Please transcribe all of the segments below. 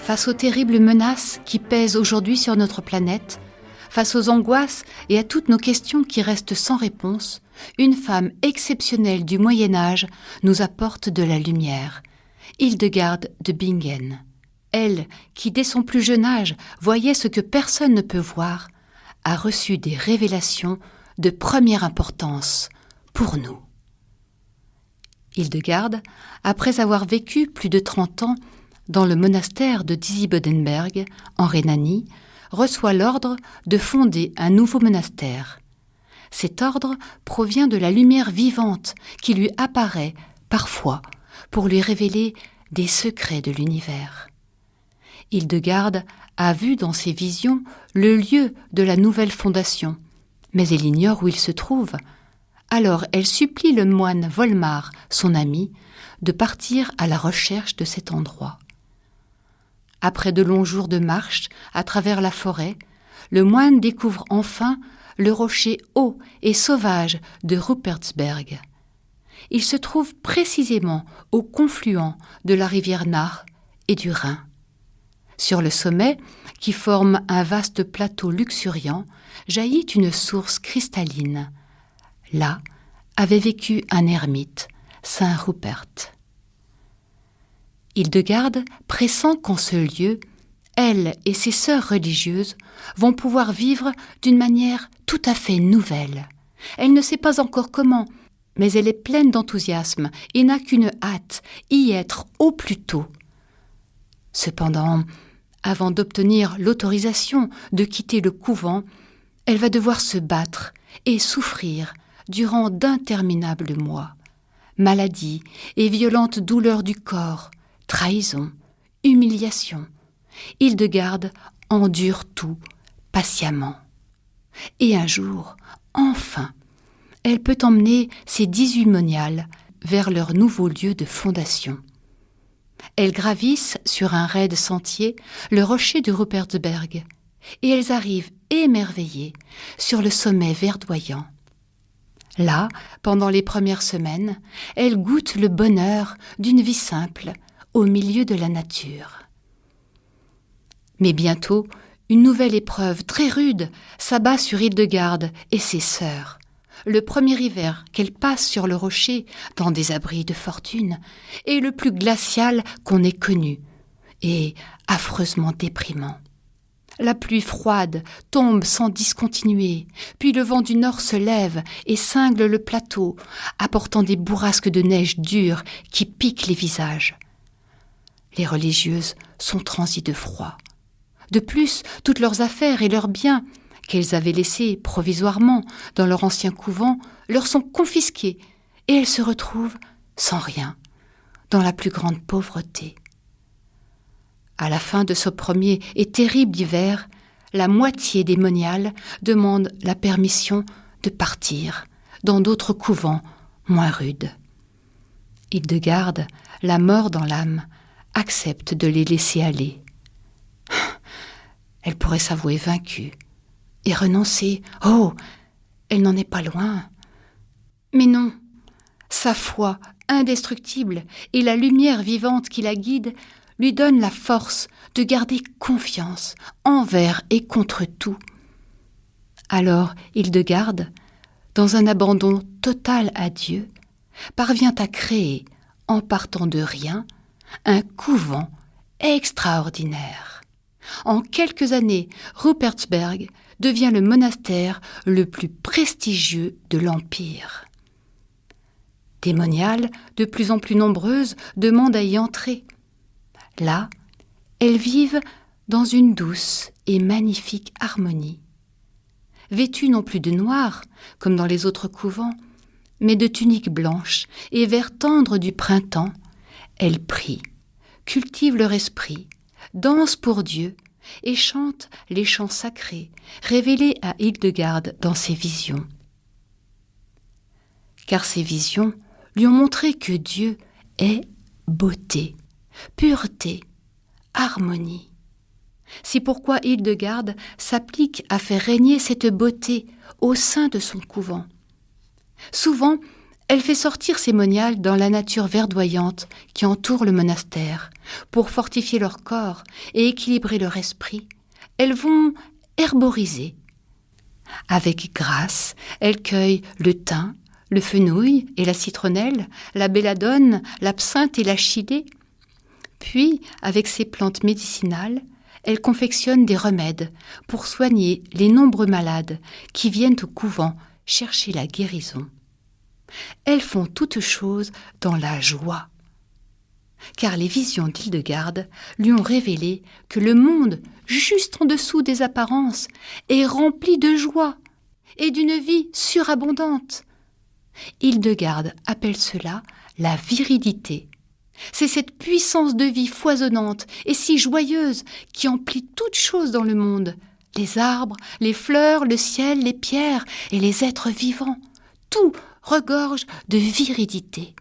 Face aux terribles menaces qui pèsent aujourd'hui sur notre planète, face aux angoisses et à toutes nos questions qui restent sans réponse, une femme exceptionnelle du Moyen-Âge nous apporte de la lumière, Hildegarde de Bingen. Elle, qui dès son plus jeune âge voyait ce que personne ne peut voir, a reçu des révélations de première importance pour nous. Hildegarde, après avoir vécu plus de 30 ans dans le monastère de Disibodenberg, en Rhénanie, reçoit l'ordre de fonder un nouveau monastère. Cet ordre provient de la lumière vivante qui lui apparaît parfois pour lui révéler des secrets de l'univers. Hildegarde a vu dans ses visions le lieu de la nouvelle fondation, mais elle ignore où il se trouve. Alors elle supplie le moine Volmar, son ami, de partir à la recherche de cet endroit. Après de longs jours de marche à travers la forêt, le moine découvre enfin le rocher haut et sauvage de Rupertsberg. Il se trouve précisément au confluent de la rivière Nahr et du Rhin. Sur le sommet, qui forme un vaste plateau luxuriant, jaillit une source cristalline. Là avait vécu un ermite, saint Rupert. Hildegarde pressent qu'en ce lieu, elle et ses sœurs religieuses vont pouvoir vivre d'une manière tout à fait nouvelle. Elle ne sait pas encore comment, mais elle est pleine d'enthousiasme et n'a qu'une hâte, y être au plus tôt. Cependant, avant d'obtenir l'autorisation de quitter le couvent, elle va devoir se battre et souffrir durant d'interminables mois. Maladie et violentes douleurs du corps, trahison, humiliation. Hildegarde endure tout patiemment. Et un jour, enfin, elle peut emmener ses 18 moniales vers leur nouveau lieu de fondation. Elles gravissent sur un raide sentier le rocher de Rupertsberg et elles arrivent émerveillées sur le sommet verdoyant. Là, pendant les premières semaines, elles goûtent le bonheur d'une vie simple au milieu de la nature. Mais bientôt, une nouvelle épreuve très rude s'abat sur Hildegarde et ses sœurs. Le premier hiver qu'elles passent sur le rocher, dans des abris de fortune, est le plus glacial qu'on ait connu, et affreusement déprimant. La pluie froide tombe sans discontinuer, puis le vent du nord se lève et cingle le plateau, apportant des bourrasques de neige dure qui piquent les visages. Les religieuses sont transies de froid. De plus, toutes leurs affaires et leurs biens, qu'elles avaient laissés provisoirement dans leur ancien couvent, leur sont confisqués et elles se retrouvent sans rien, dans la plus grande pauvreté. À la fin de ce premier et terrible hiver, la moitié des moniales demandent la permission de partir dans d'autres couvents moins rudes. Hildegarde, la mort dans l'âme, accepte de les laisser aller. Elle pourrait s'avouer vaincue et renoncer. Oh, elle n'en est pas loin. Mais non, sa foi indestructible et la lumière vivante qui la guide lui donnent la force de garder confiance envers et contre tout. Alors Hildegarde, dans un abandon total à Dieu, parvient à créer, en partant de rien, un couvent extraordinaire. En quelques années, Rupertsberg devient le monastère le plus prestigieux de l'Empire. Des moniales, de plus en plus nombreuses, demandent à y entrer. Là, elles vivent dans une douce et magnifique harmonie. Vêtues non plus de noir, comme dans les autres couvents, mais de tuniques blanches et vert tendre du printemps, elles prient, cultivent leur esprit, dansent pour Dieu et chantent les chants sacrés révélés à Hildegarde dans ses visions. Car ces visions lui ont montré que Dieu est beauté, pureté, harmonie. C'est pourquoi Hildegarde s'applique à faire régner cette beauté au sein de son couvent. Souvent, Elle fait sortir ces moniales dans la nature verdoyante qui entoure le monastère pour fortifier leur corps et équilibrer leur esprit. Elles vont herboriser. Avec grâce, elle cueille le thym, le fenouil et la citronnelle, la belladone, l'absinthe et la chilée. Puis, avec ces plantes médicinales, elle confectionne des remèdes pour soigner les nombreux malades qui viennent au couvent chercher la guérison. Elles font toutes choses dans la joie, car les visions d'Hildegarde lui ont révélé que le monde, juste en dessous des apparences, est rempli de joie et d'une vie surabondante. Hildegarde appelle cela la viridité. C'est cette puissance de vie foisonnante et si joyeuse qui emplit toutes choses dans le monde, les arbres, les fleurs, le ciel, les pierres et les êtres vivants. Tout regorge de viridité.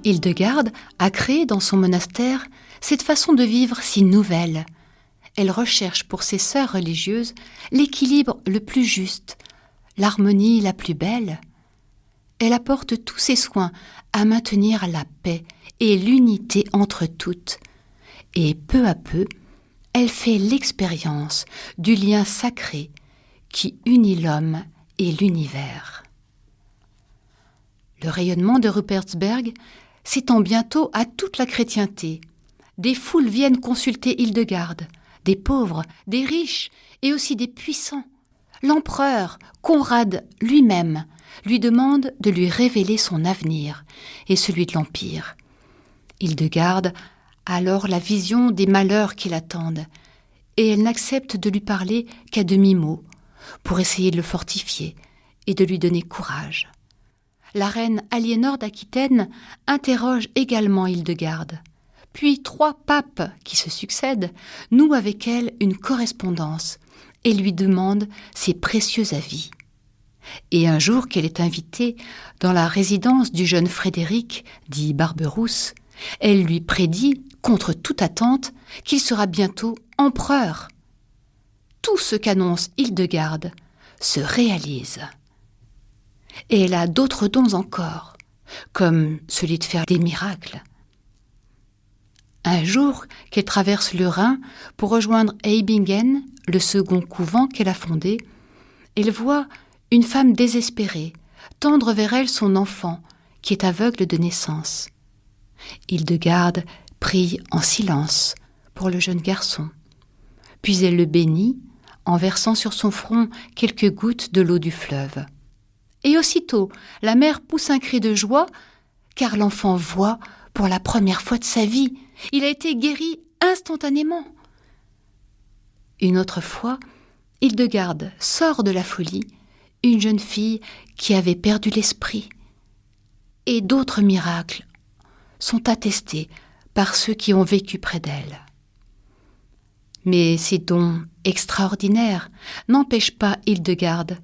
Hildegarde a créé dans son monastère cette façon de vivre si nouvelle. Elle recherche pour ses sœurs religieuses l'équilibre le plus juste, l'harmonie la plus belle. Elle apporte tous ses soins à maintenir la paix et l'unité entre toutes. Et peu à peu, elle fait l'expérience du lien sacré qui unit l'homme et l'univers. Le rayonnement de Rupertsberg s'étend bientôt à toute la chrétienté. Des foules viennent consulter Hildegarde, des pauvres, des riches et aussi des puissants. L'empereur, Conrad lui-même, lui demande de lui révéler son avenir et celui de l'Empire. Hildegarde a alors la vision des malheurs qui l'attendent et elle n'accepte de lui parler qu'à demi-mot pour essayer de le fortifier et de lui donner courage. La reine Aliénor d'Aquitaine interroge également Hildegarde. Puis 3 papes qui se succèdent nouent avec elle une correspondance et lui demandent ses précieux avis. Et un jour qu'elle est invitée dans la résidence du jeune Frédéric, dit Barberousse, elle lui prédit, contre toute attente, qu'il sera bientôt empereur. Tout ce qu'annonce Hildegarde se réalise. Et elle a d'autres dons encore, comme celui de faire des miracles. Un jour qu'elle traverse le Rhin pour rejoindre Eibingen, le second couvent qu'elle a fondé, elle voit une femme désespérée tendre vers elle son enfant qui est aveugle de naissance. Hildegarde prie en silence pour le jeune garçon, puis elle le bénit en versant sur son front quelques gouttes de l'eau du fleuve. Et aussitôt, la mère pousse un cri de joie, car l'enfant voit pour la première fois de sa vie. Il a été guéri instantanément. Une autre fois, Hildegarde sort de la folie, une jeune fille qui avait perdu l'esprit. Et d'autres miracles sont attestés par ceux qui ont vécu près d'elle. Mais ces dons extraordinaires n'empêchent pas Hildegarde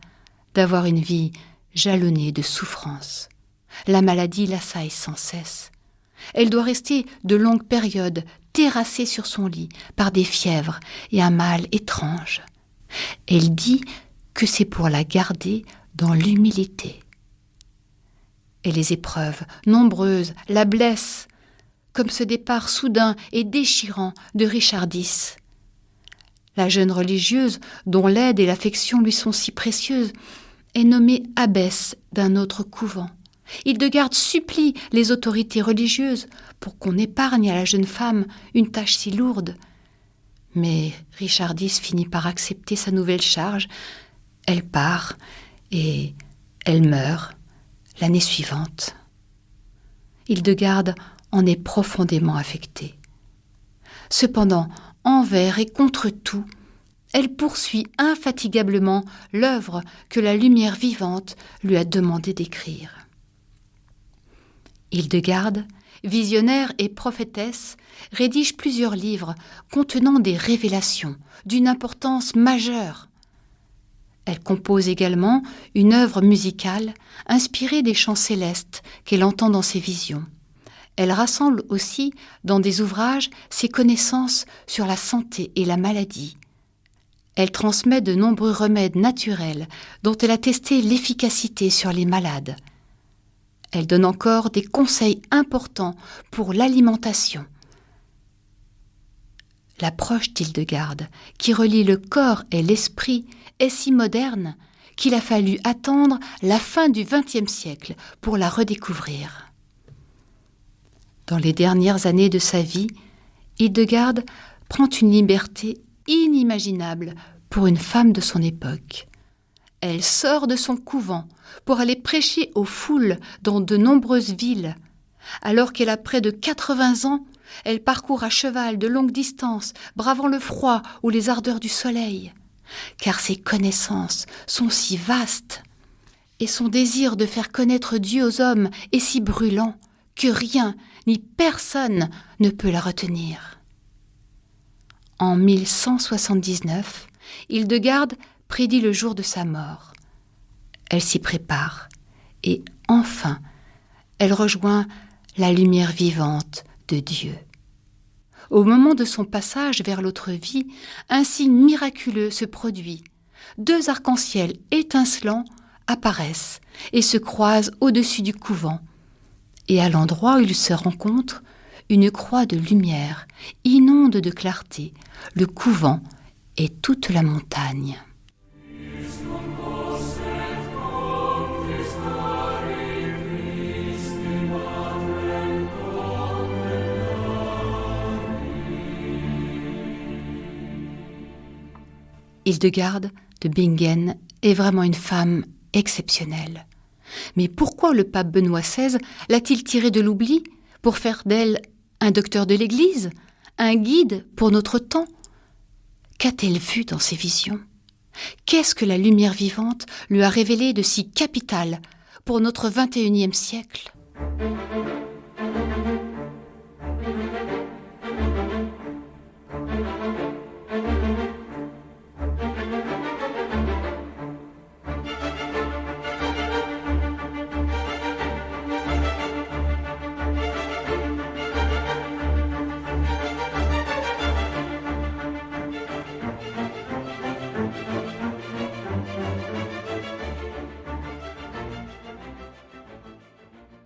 d'avoir une vie jalonnée de souffrances. La maladie l'assaille sans cesse. Elle doit rester de longues périodes terrassée sur son lit par des fièvres et un mal étrange. Elle dit que c'est pour la garder dans l'humilité. Et les épreuves, nombreuses, la blessent, comme ce départ soudain et déchirant de Richard X. La jeune religieuse, dont l'aide et l'affection lui sont si précieuses, est nommée abbesse d'un autre couvent. Hildegarde supplie les autorités religieuses pour qu'on épargne à la jeune femme une tâche si lourde. Mais Richard X finit par accepter sa nouvelle charge. Elle part et elle meurt l'année suivante. Hildegarde en est profondément affectée. Cependant, envers et contre tout, elle poursuit infatigablement l'œuvre que la lumière vivante lui a demandé d'écrire. Hildegarde Visionnaire et prophétesse, rédige plusieurs livres contenant des révélations d'une importance majeure. Elle compose également une œuvre musicale inspirée des chants célestes qu'elle entend dans ses visions. Elle rassemble aussi dans des ouvrages ses connaissances sur la santé et la maladie. Elle transmet de nombreux remèdes naturels dont elle a testé l'efficacité sur les malades. Elle donne encore des conseils importants pour l'alimentation. L'approche d'Hildegarde, qui relie le corps et l'esprit, est si moderne qu'il a fallu attendre la fin du XXe siècle pour la redécouvrir. Dans les dernières années de sa vie, Hildegarde prend une liberté inimaginable pour une femme de son époque. Elle sort de son couvent pour aller prêcher aux foules dans de nombreuses villes. Alors qu'elle a près de 80 ans, elle parcourt à cheval de longues distances, bravant le froid ou les ardeurs du soleil. Car ses connaissances sont si vastes et son désir de faire connaître Dieu aux hommes est si brûlant que rien ni personne ne peut la retenir. En 1179, Hildegarde prédit le jour de sa mort. Elle s'y prépare et enfin, elle rejoint la lumière vivante de Dieu. Au moment de son passage vers l'autre vie, un signe miraculeux se produit. 2 arcs-en-ciel étincelants apparaissent et se croisent au-dessus du couvent. Et à l'endroit où ils se rencontrent, une croix de lumière inonde de clarté le couvent et toute la montagne. Hildegarde de Bingen est vraiment une femme exceptionnelle. Mais pourquoi le pape Benoît XVI l'a-t-il tirée de l'oubli pour faire d'elle un docteur de l'Église, un guide pour notre temps? Qu'a-t-elle vu dans ses visions? Qu'est-ce que la lumière vivante lui a révélé de si capital pour notre XXIe siècle?